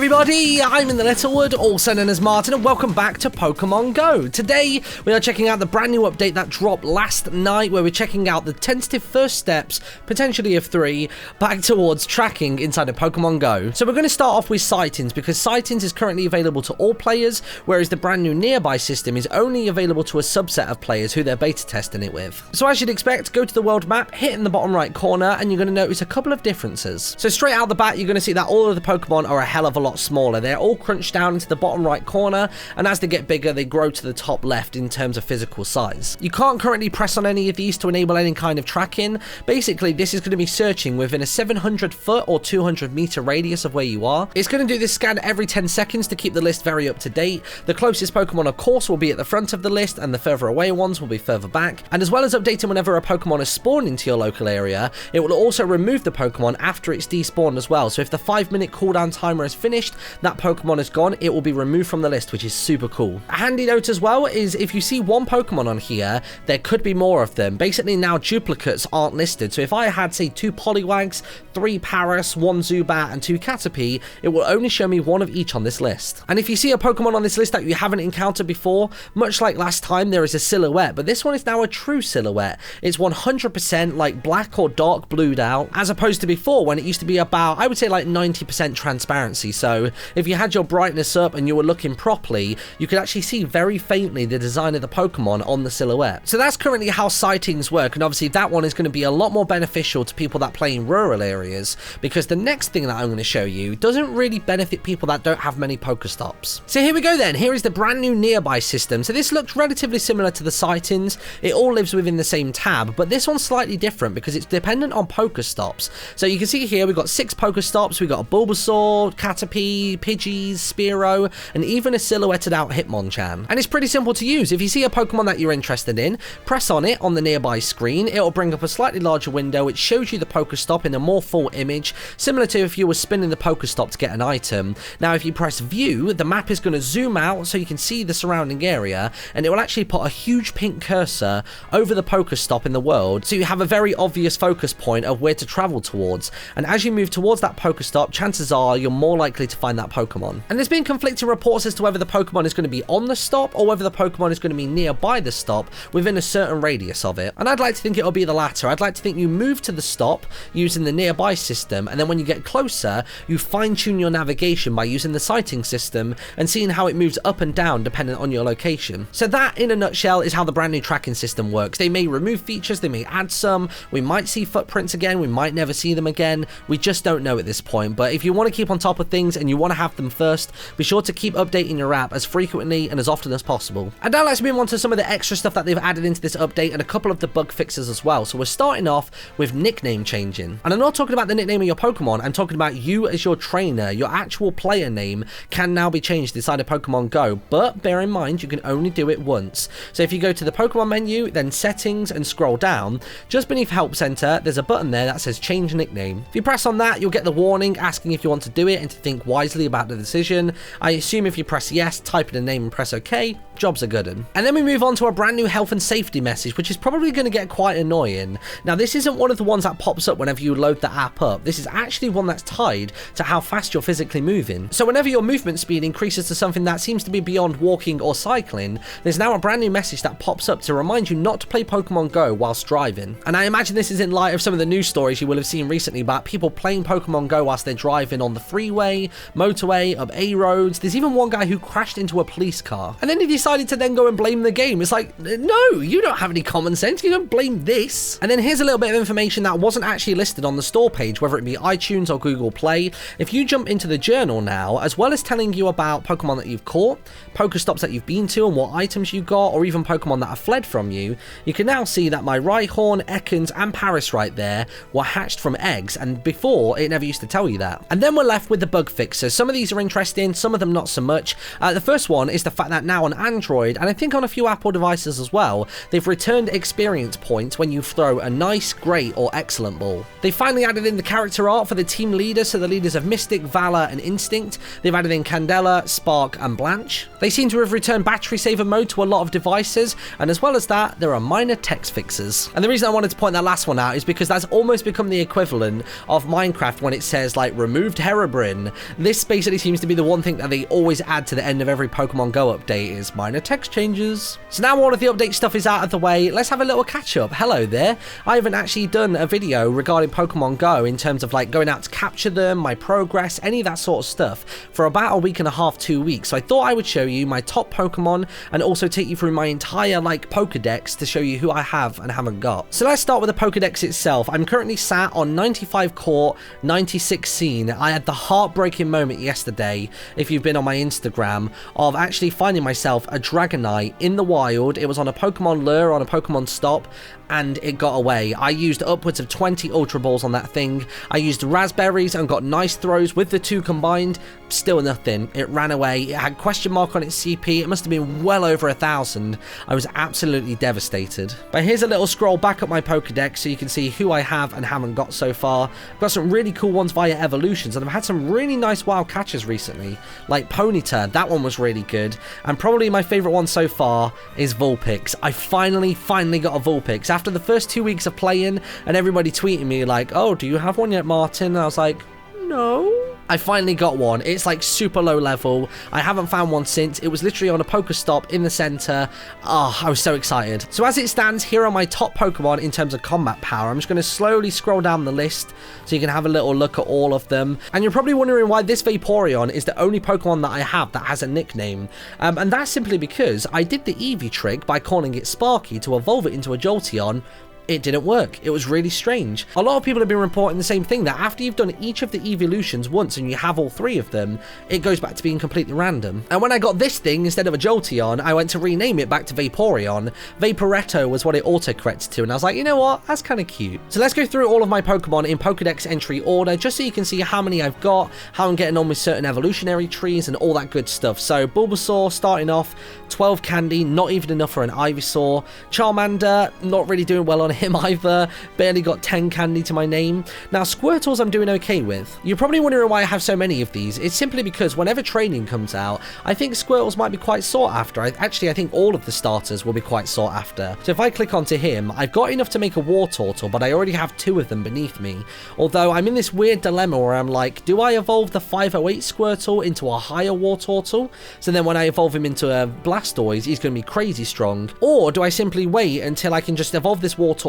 everybody, I'm InTheLittleWood, also known as Martin, and welcome back to Pokemon Go. Today, we are checking out the brand new update that dropped last night, where we're checking out the tentative first steps, potentially of 3, back towards tracking inside of Pokemon Go. So we're going to start off with Sightings, because Sightings is currently available to all players, whereas the brand new Nearby system is only available to a subset of players who they're beta testing it with. So as you'd expect, go to the world map, hit in the bottom right corner, and you're going to notice a couple of differences. So straight out the bat, you're going to see that all of the Pokemon are a hell of a lot smaller. They're all crunched down into the bottom right corner, and as they get bigger, they grow to the top left in terms of physical size. You can't currently press on any of these to enable any kind of tracking. Basically, this is going to be searching within a 700 foot or 200 meter radius of where you are. It's going to do this scan every 10 seconds to keep the list very up to date. The closest Pokemon, of course, will be at the front of the list, and the further away ones will be further back. And as well as updating whenever a Pokemon is spawned into your local area, it will also remove the Pokemon after it's despawned as well. So if the 5-minute cooldown timer is finished, that Pokemon is gone, it will be removed from the list, which is super cool. A handy note as well is if you see one Pokemon on here, there could be more of them. Basically now duplicates aren't listed. So if I had, say, 2 Poliwraths, 3 Paras, 1 Zubat, and 2 Caterpie, it will only show me one of each on this list. And if you see a Pokemon on this list that you haven't encountered before, much like last time, there is a silhouette, but this one is now a true silhouette. It's 100% like black or dark blued out, as opposed to before when it used to be about, I would say, like 90% transparency. So if you had your brightness up and you were looking properly, you could actually see very faintly the design of the Pokemon on the silhouette. So that's currently how Sightings work, and obviously that one is going to be a lot more beneficial to people that play in rural areas, because the next thing that I'm going to show you doesn't really benefit people that don't have many Pokestops. So here we go then. Here is the brand new Nearby system. So this looks relatively similar to the Sightings. It all lives within the same tab, but this one's slightly different because it's dependent on Pokestops. So you can see here we've got 6 Pokestops. We've got a Bulbasaur, Caterpie, Pidgeys, Spearow, and even a silhouetted out Hitmonchan. And it's pretty simple to use. If you see a Pokemon that you're interested in, press on it on the Nearby screen. It'll bring up a slightly larger window which shows you the Pokestop in a more full image, similar to if you were spinning the Pokestop to get an item. Now if you press view, the map is going to zoom out so you can see the surrounding area, and it will actually put a huge pink cursor over the Pokestop in the world, so you have a very obvious focus point of where to travel towards. And as you move towards that Pokestop, chances are you're more likely to find that Pokemon. And there's been conflicting reports as to whether the Pokemon is going to be on the stop or whether the Pokemon is going to be nearby the stop within a certain radius of it. And I'd like to think it'll be the latter. I'd like to think you move to the stop using the Nearby system, and then when you get closer, you fine-tune your navigation by using the Sighting system and seeing how it moves up and down depending on your location. So that, in a nutshell, is how the brand new tracking system works. They may remove features, they may add some, we might see footprints again, we might never see them again, we just don't know at this point. But if you want to keep on top of things and you want to have them first, be sure to keep updating your app as frequently and as often as possible. And now let's move on to some of the extra stuff that they've added into this update and a couple of the bug fixes as well. So we're starting off with nickname changing. And I'm not talking about the nickname of your Pokemon, I'm talking about you as your trainer. Your actual player name can now be changed inside of Pokemon Go, but bear in mind you can only do it once. So if you go to the Pokemon menu, then settings, and scroll down, just beneath Help Center, there's a button there that says change nickname. If you press on that, you'll get the warning asking if you want to do it and to think wisely about the decision. I assume if you press yes, type in a name and press OK, jobs are good. And then we move on to a brand new health and safety message, which is probably going to get quite annoying. Now this isn't one of the ones that pops up whenever you load the app up. This is actually one that's tied to how fast you're physically moving. So whenever your movement speed increases to something that seems to be beyond walking or cycling, there's now a brand new message that pops up to remind you not to play Pokemon Go whilst driving. And I imagine this is in light of some of the news stories you will have seen recently about people playing Pokemon Go whilst they're driving on the freeway, motorway, up A roads. There's even one guy who crashed into a police car, and then he decided to then go and blame the game. It's like, no, you don't have any common sense, you don't blame this. And then here's a little bit of information that wasn't actually listed on the store page, whether it be iTunes or Google Play. If you jump into the journal now, as well as telling you about Pokemon that you've caught, Pokestops that you've been to and what items you got, or even Pokemon that have fled from you, you can now see that my Rhyhorn, Ekans, and Paris right there were hatched from eggs, and before it never used to tell you that. And then we're left with the bug fixes. Some of these are interesting, some of them not so much. The first one is the fact that now on Android, and I think on a few Apple devices as well, they've returned experience points when you throw a nice, great, or excellent ball. They finally added in the character art for the team leaders, so the leaders of Mystic, Valor, and Instinct. They've added in Candela, Spark, and Blanche. They seem to have returned battery saver mode to a lot of devices, and as well as that, there are minor text fixes. And the reason I wanted to point that last one out is because that's almost become the equivalent of Minecraft when it says like removed Herobrine, This basically seems to be the one thing that they always add to the end of every Pokemon Go update is minor text changes. So now all of the update stuff is out of the way, let's have a little catch up. Hello there. I haven't actually done a video regarding Pokemon Go in terms of like going out to capture them, my progress, any of that sort of stuff for about a week and a half, 2 weeks. So I thought I would show you my top Pokemon and also take you through my entire like Pokedex to show you who I have and haven't got. So let's start with the Pokedex itself. I'm currently sat on 95 Court, 96 Scene. I had the heartbreaking moment yesterday, if you've been on my Instagram, of actually finding myself a Dragonite in the wild. It was on a Pokemon lure, on a Pokemon stop, and it got away. I used upwards of 20 Ultra Balls on that thing. I used raspberries and got nice throws with the two combined. Still nothing. It ran away. It had question mark on its CP. It must have been well over 1,000. I was absolutely devastated. But here's a little scroll back up my Pokedex so you can see who I have and haven't got so far. I've got some really cool ones via evolutions, and I've had some really nice wild catches recently, like Ponyta. That one was really good. And probably my favorite one so far is Vulpix. I finally got a Vulpix after the first 2 weeks of playing, and everybody tweeting me like, oh, do you have one yet, Martin? And I was like, no. I finally got one. It's like super low level. I haven't found one since. It was literally on a Pokestop in the center. Oh, I was so excited. So as it stands, here are my top Pokemon in terms of combat power. I'm just going to slowly scroll down the list so you can have a little look at all of them. And you're probably wondering why this Vaporeon is the only Pokemon that I have that has a nickname. And that's simply because I did the Eevee trick by calling it Sparky to evolve it into a Jolteon. It didn't work. It was really strange. A lot of people have been reporting the same thing, that after you've done each of the evolutions once and you have all 3 of them, it goes back to being completely random. And when I got this thing, instead of a Jolteon, I went to rename it back to Vaporeon. Vaporetto was what it autocorrected to, and I was like, you know what? That's kind of cute. So let's go through all of my Pokemon in Pokedex entry order, just so you can see how many I've got, how I'm getting on with certain evolutionary trees, and all that good stuff. So Bulbasaur, starting off, 12 candy, not even enough for an Ivysaur. Charmander, not really doing well on him either, barely got 10 candy to my name. Now Squirtles I'm doing okay with. You're probably wondering why I have so many of these. It's simply because whenever training comes out, I think Squirtles might be quite sought after. I think all of the starters will be quite sought after. So if I click onto him, I've got enough to make a Wartortle, but I already have 2 of them beneath me. Although I'm in this weird dilemma where I'm like, do I evolve the 508 Squirtle into a higher Wartortle? So then when I evolve him into a Blastoise, he's going to be crazy strong. Or do I simply wait until I can just evolve this Wartortle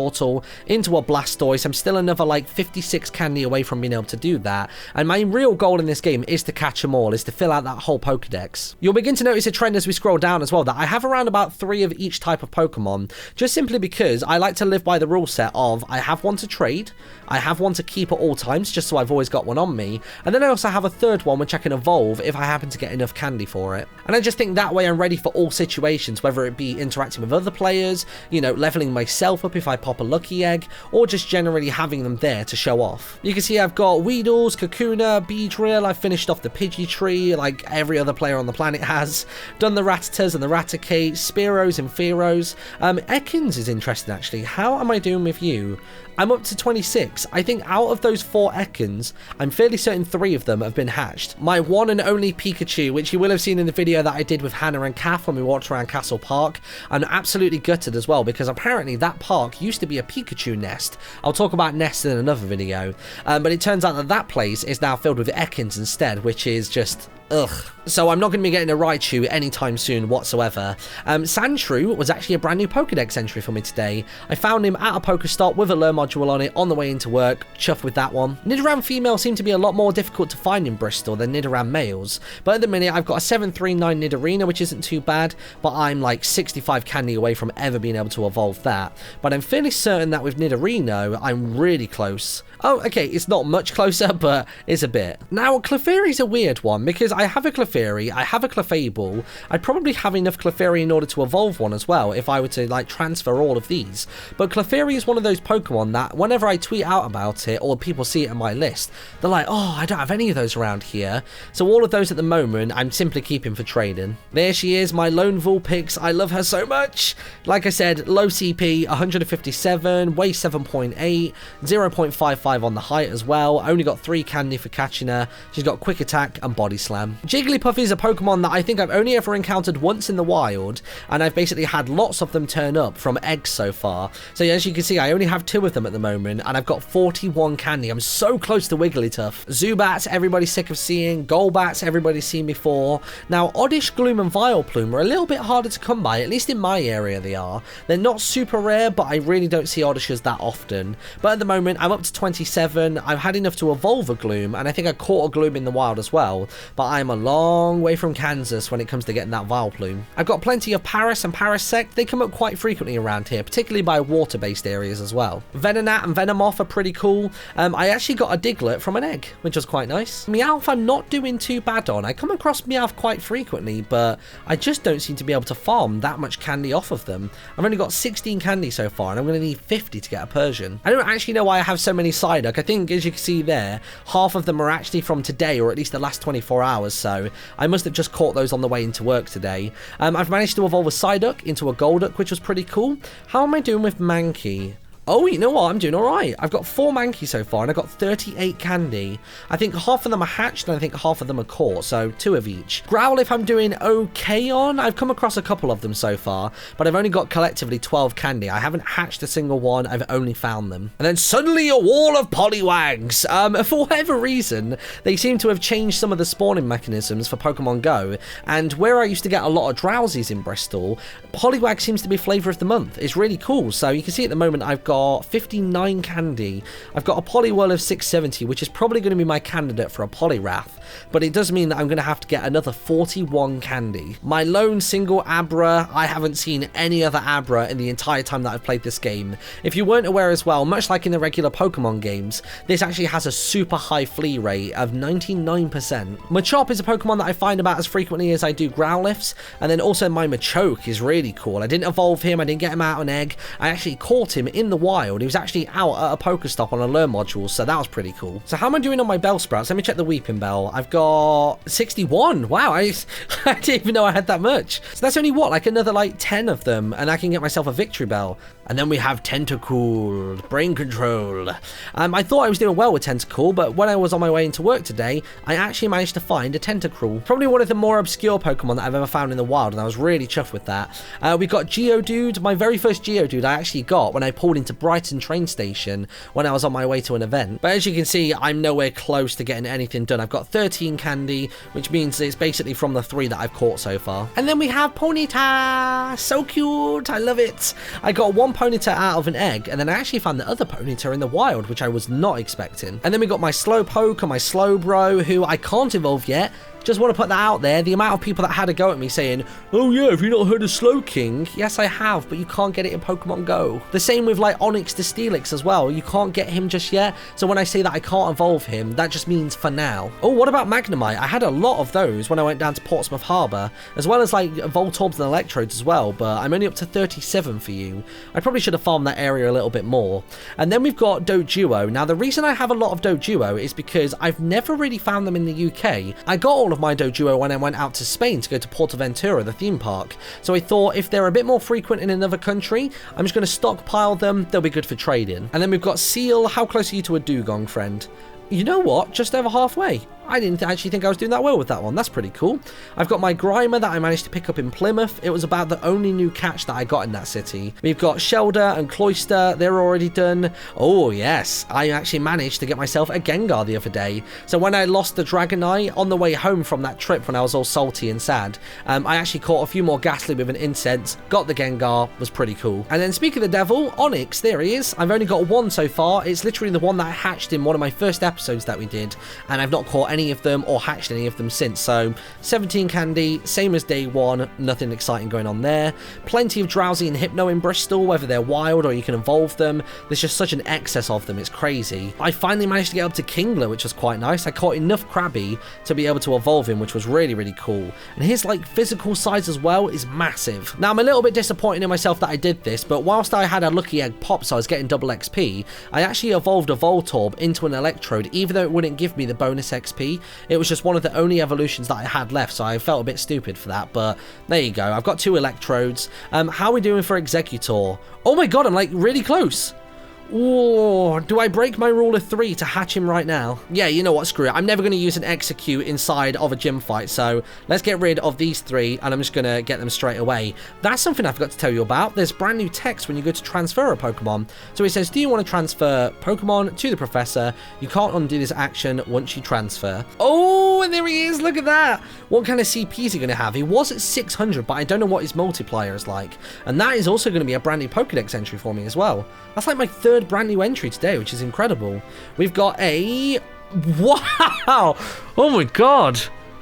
into a Blastoise? I'm still another like 56 candy away from being able to do that, and my real goal in this game is to catch them all, is to fill out that whole Pokedex. You'll begin to notice a trend as we scroll down as well, that I have around about 3 of each type of Pokemon, just simply because I like to live by the rule set of I have one to trade, I have one to keep at all times just so I've always got one on me, and then I also have a third one which I can evolve if I happen to get enough candy for it. And I just think that way I'm ready for all situations, whether it be interacting with other players, you know, leveling myself up if I pop a lucky egg, or just generally having them there to show off. You can see I've got Weedles, Kakuna, Beedrill. I've finished off the Pidgeytree like every other player on the planet has. Done the Rattatas and the Raticate, Spearows and Fearows. Ekans is interesting actually. How am I doing with you? I'm up to 26. I think out of those 4 Ekans, I'm fairly certain 3 of them have been hatched. My one and only Pikachu, which you will have seen in the video that I did with Hannah and Kath when we walked around Castle Park, I'm absolutely gutted as well, because apparently that park used to be a Pikachu nest. I'll talk about nests in another video, but it turns out that that place is now filled with Ekans instead, which is just ugh. So I'm not going to be getting a Raichu anytime soon whatsoever. Sandshrew was actually a brand new Pokedex entry for me today. I found him at a Pokestop with a lure module on it on the way into work. Chuffed with that one. Nidoran females seem to be a lot more difficult to find in Bristol than Nidoran males, but at the minute I've got a 739 Nidorina, which isn't too bad, but I'm like 65 candy away from ever being able to evolve that. But I'm fairly certain that with Nidorino, I'm really close. Oh, okay, it's not much closer, but it's a bit. Now, Clefairy's a weird one, because I have a Clefairy, I have a Clefable. I'd probably have enough Clefairy in order to evolve one as well, if I were to, like, transfer all of these. But Clefairy is one of those Pokemon that, whenever I tweet out about it, or people see it on my list, they're like, oh, I don't have any of those around here. So all of those at the moment, I'm simply keeping for trading. There she is, my lone Vulpix. I love her so much. Like I said, low CP, 157, weight 7.8, 0.55 on the height as well. Only got 3 candy for catching her. She's got quick attack and body slam. man. Jigglypuff is a Pokemon that I think I've only ever encountered once in the wild, and I've basically had lots of them turn up from eggs so far. So as you can see, I only have 2 of them at the moment, and I've got 41 candy. I'm so close to Wigglytuff. Zubats, everybody's sick of seeing. Golbats, everybody's seen before. Now, Oddish, Gloom, and Vileplume are a little bit harder to come by, at least in my area they are. They're not super rare, but I really don't see Oddishes that often. But at the moment, I'm up to 27. I've had enough to evolve a Gloom, and I think I caught a Gloom in the wild as well, but I'm a long way from Kansas when it comes to getting that Vileplume. I've got plenty of Paras and Parasect. They come up quite frequently around here, particularly by water-based areas as well. Venonat and Venomoth are pretty cool. I actually got a Diglett from an egg, which was quite nice. Meowth I'm not doing too bad on. I come across Meowth quite frequently, but I just don't seem to be able to farm that much candy off of them. I've only got 16 candy so far, and I'm going to need 50 to get a Persian. I don't actually know why I have so many Psyduck. I think, as you can see there, half of them are actually from today, or at least the last 24 hours, so I must have just caught those on the way into work today. I've managed to evolve a Psyduck into a Golduck, which was pretty cool. How am I doing with Mankey? Oh, you know what? I'm doing all right. I've got 4 Mankey so far, and I've got 38 candy. I think half of them are hatched, and I think half of them are caught, so 2 of each. Growlithe I'm doing okay on. I've come across a couple of them so far, but I've only got collectively 12 candy. I haven't hatched a single one. I've only found them. And then suddenly a wall of Poliwags. For whatever reason, they seem to have changed some of the spawning mechanisms for Pokemon Go, and where I used to get a lot of Drowsies in Bristol, Poliwag seems to be flavor of the month. It's really cool. So you can see at the moment I've got 59 candy. I've got a Poliwhirl of 670, which is probably going to be my candidate for a Poliwrath, but it does mean that I'm going to have to get another 41 candy. My lone single Abra, I haven't seen any other Abra in the entire time that I've played this game. If you weren't aware as well, much like in the regular Pokemon games, this actually has a super high flea rate of 99%. Machop is a Pokemon that I find about as frequently as I do Growliths, and then also my Machoke is really cool. I didn't evolve him, I didn't get him out on egg, I actually caught him in the wild. He was actually out at a Pokestop on a lure module, so that was pretty cool. So how am I doing on my Bellsprouts? Let me check the Weeping Bell. I've got 61. Wow, I didn't even know I had that much. So that's only what, like another like 10 of them, and I can get myself a Victory Bell. And then we have Tentacool, Brain Control. I thought I was doing well with Tentacool, but when I was on my way into work today, I actually managed to find a Tentacruel. Probably one of the more obscure Pokemon that I've ever found in the wild, and I was really chuffed with that. We got Geodude. My very first Geodude I actually got when I pulled into Brighton train station when I was on my way to an event. But as you can see, I'm nowhere close to getting anything done. I've got 13 candy, which means it's basically from the 3 that I've caught so far. And then we have Ponyta. So cute. I love it. I got 1 Ponyta out of an egg, and then I actually found the other Ponyta in the wild, which I was not expecting. And then we got my Slowpoke and my Slowbro, who I can't evolve yet. Just want to put that out there. The amount of people that had a go at me saying, oh yeah, have you not heard of Slowking? Yes, I have, but you can't get it in Pokemon Go. The same with like Onyx to Steelix as well. You can't get him just yet. So when I say that I can't evolve him, that just means for now. Oh, what about Magnemite? I had a lot of those when I went down to Portsmouth Harbour, as well as like Voltorbs and Electrodes as well, but I'm only up to 37 for you. I probably should have farmed that area a little bit more. And then we've got Doduo. Now, the reason I have a lot of Doduo is because I've never really found them in the UK. I got all of my Doduo when I went out to Spain to go to Portaventura, the theme park. So I thought if they're a bit more frequent in another country, I'm just going to stockpile them. They'll be good for trading. And then we've got Seal. How close are you to a Dugong, friend? You know what? Just over halfway. I didn't actually think I was doing that well with that one. That's pretty cool. I've got my Grimer that I managed to pick up in Plymouth. It was about the only new catch that I got in that city. We've got Shelder and Cloyster. They're already done. Oh, yes. I actually managed to get myself a Gengar the other day. So when I lost the Dragonite on the way home from that trip when I was all salty and sad, I actually caught a few more Ghastly with an Incense, got the Gengar, was pretty cool. And then speaking of the devil, Onyx, there he is. I've only got 1 so far. It's literally the one that I hatched in one of my first episodes that we did, and I've not caught any of them or hatched any of them since. So 17 candy, same as day 1, nothing exciting going on there. Plenty of Drowsy and Hypno in Bristol, whether they're wild or you can evolve them. There's just such an excess of them, it's crazy. I finally managed to get up to Kingler, which was quite nice. I caught enough Krabby to be able to evolve him, which was really, really cool. And his like physical size as well is massive. Now I'm a little bit disappointed in myself that I did this, but whilst I had a lucky egg pop so I was getting double XP, I actually evolved a Voltorb into an Electrode, even though it wouldn't give me the bonus XP. It was just one of the only evolutions that I had left, so I felt a bit stupid for that, but there you go. I've got 2 Electrodes. How are we doing for Executor? Oh my god, I'm like really close. Oh, do I break my rule of 3 to hatch him right now? Yeah, you know what, screw it. I'm never going to use an execute inside of a gym fight, so let's get rid of these 3, and I'm just going to get them straight away. That's something I forgot to tell you about. There's brand new text when you go to transfer a Pokemon. So it says, do you want to transfer Pokemon to the professor? You can't undo this action once you transfer. Oh, and there he is. Look at that. What kind of CP is he going to have? He was at 600, but I don't know what his multiplier is like. And that is also going to be a brand new Pokedex entry for me as well. That's like my 3rd brand new entry today, which is incredible. We've got a... Wow! Oh my god!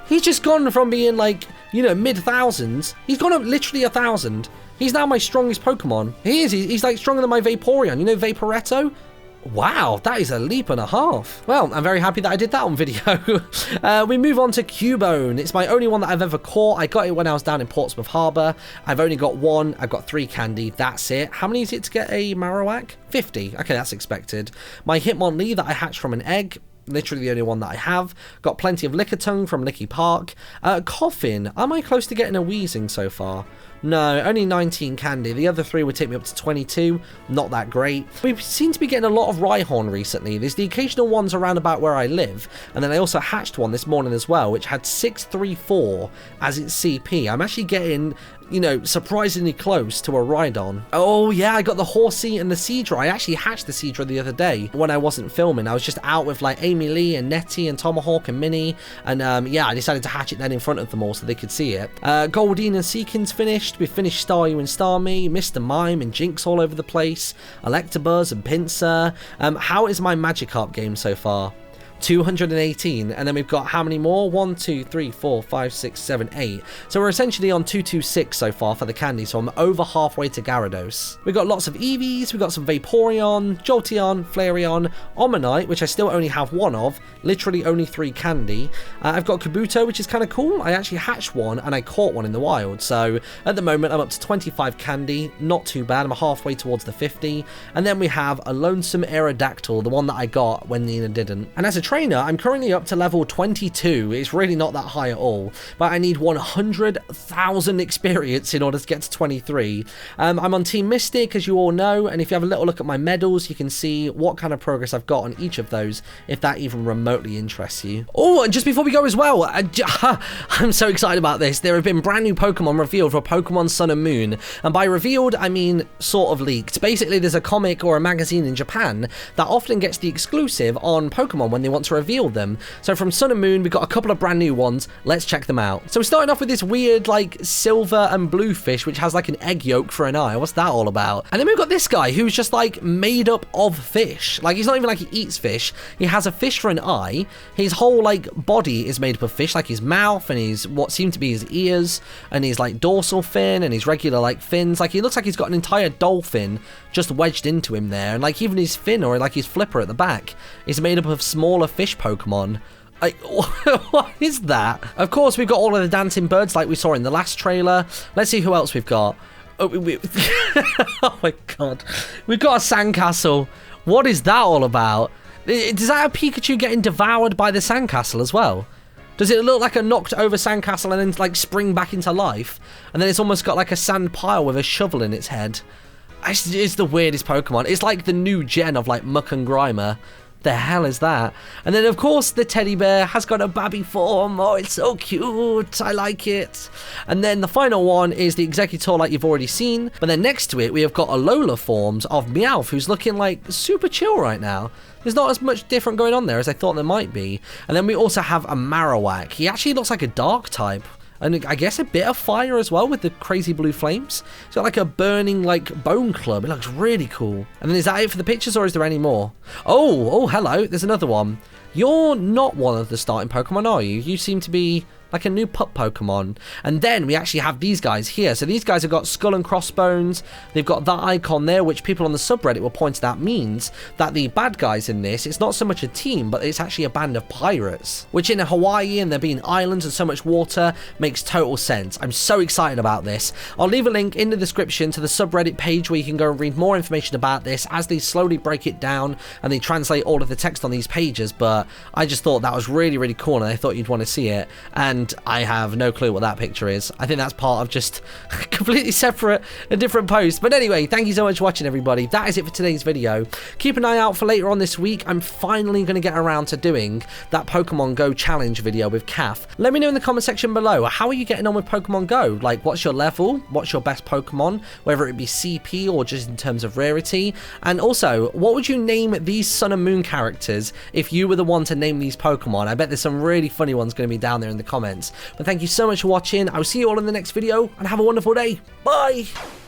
He's just gone from being like, you know, mid-thousands. He's gone up literally 1,000. He's now my strongest Pokemon. He is. He's like stronger than my Vaporeon. You know Vaporetto? Wow, that is a leap and a half. Well, I'm very happy that I did that on video. We move on to Cubone. It's my only one that I've ever caught. I got it when I was down in Portsmouth Harbour. I've only got 1. I've got 3 candy. That's it. How many is it to get a Marowak? 50. Okay, that's expected. My Hitmonlee that I hatched from an egg. Literally the only one that I have. Got plenty of Lickitung from Licky Park. Coffin. Am I close to getting a Weezing so far? No, only 19 candy. The other 3 would take me up to 22. Not that great. We seem to be getting a lot of Rhyhorn recently. There's the occasional ones around about where I live. And then I also hatched one this morning as well, which had 634 as its CP. I'm actually getting, you know, surprisingly close to a Rhydon. Oh yeah, I got the Horsey and the Seadra. I actually hatched the Seadra the other day when I wasn't filming. I was just out with like Amy Lee and Nettie and Tomahawk and Minnie. And yeah, I decided to hatch it then in front of them all so they could see it. Goldeen and Seekins finished. We finished Staryu and Starmie, Mr. Mime and Jinx all over the place, Electabuzz and Pinsir. How is my Magikarp game so far? 218, and then we've got how many more? 1, 2, 3, 4, 5, 6, 7, 8. So we're essentially on 226 so far for the candy, so I'm over halfway to Gyarados. We've got lots of Eevees, we've got some Vaporeon, Jolteon, Flareon, Omanyte, which I still only have 1 of, literally only 3 candy. I've got Kabuto, which is kind of cool. I actually hatched 1 and I caught 1 in the wild, so at the moment I'm up to 25 candy, not too bad. I'm halfway towards the 50, and then we have a Lonesome Aerodactyl, the one that I got when Nina didn't. And as a trainer, I'm currently up to level 22. It's really not that high at all, but I need 100,000 experience in order to get to 23. I'm on Team Mystic, as you all know, and if you have a little look at my medals, you can see what kind of progress I've got on each of those, if that even remotely interests you. Oh, and just before we go as well, I'm so excited about this. There have been brand new Pokemon revealed for Pokemon Sun and Moon, and by revealed, I mean sort of leaked. Basically, there's a comic or a magazine in Japan that often gets the exclusive on Pokemon when they want to reveal them. So from Sun and Moon, we've got a couple of brand new ones. Let's check them out. So we're starting off with this weird, like, silver and blue fish, which has, like, an egg yolk for an eye. What's that all about? And then we've got this guy who's just, like, made up of fish. Like, he's not even like he eats fish. He has a fish for an eye. His whole, like, body is made up of fish, like his mouth and his, what seem to be his ears, and his, like, dorsal fin and his regular, like, fins. Like, he looks like he's got an entire dolphin just wedged into him there. And, like, even his fin or, like, his flipper at the back is made up of smaller fish Pokemon. What is that? Of course, we've got all of the dancing birds like we saw in the last trailer. Let's see who else we've got. Oh, oh my god. We've got a sandcastle. What is that all about? Does that have Pikachu getting devoured by the sandcastle as well? Does it look like a knocked over sandcastle and then like spring back into life? And then it's almost got like a sand pile with a shovel in its head. It's the weirdest Pokemon. It's like the new gen of like Muck and Grimer. The hell is that? And then of course the teddy bear has got a babby form. Oh, it's so cute. I like it. And then the final one is the Executor, like you've already seen. But then next to it we have got Alola forms of Meowth, who's looking like super chill right now. There's not as much different going on there as I thought there might be. And then we also have a Marowak. He actually looks like a dark type. And I guess a bit of fire as well with the crazy blue flames. It's got like a burning like bone club. It looks really cool. And then is that it for the pictures or is there any more? Oh, hello. There's another one. You're not one of the starting Pokemon, are you? You seem to be like a new pup Pokemon. And then we actually have these guys here. So these guys have got skull and crossbones. They've got that icon there, which people on the subreddit were pointing out means that the bad guys in this, it's not so much a team, but it's actually a band of pirates. Which in Hawaii and there being islands and so much water makes total sense. I'm so excited about this. I'll leave a link in the description to the subreddit page where you can go and read more information about this as they slowly break it down and they translate all of the text on these pages. But I just thought that was really, really cool and I thought you'd want to see it. And and I have no clue what that picture is. I think that's part of just completely separate and different posts. But anyway, thank you so much for watching, everybody. That is it for today's video. Keep an eye out for later on this week. I'm finally going to get around to doing that Pokemon Go challenge video with Kath. Let me know in the comment section below, how are you getting on with Pokemon Go? Like, what's your level? What's your best Pokemon? Whether it be CP or just in terms of rarity. And also, what would you name these Sun and Moon characters if you were the one to name these Pokemon? I bet there's some really funny ones going to be down there in the comments. But thank you so much for watching. I will see you all in the next video, and have a wonderful day. Bye!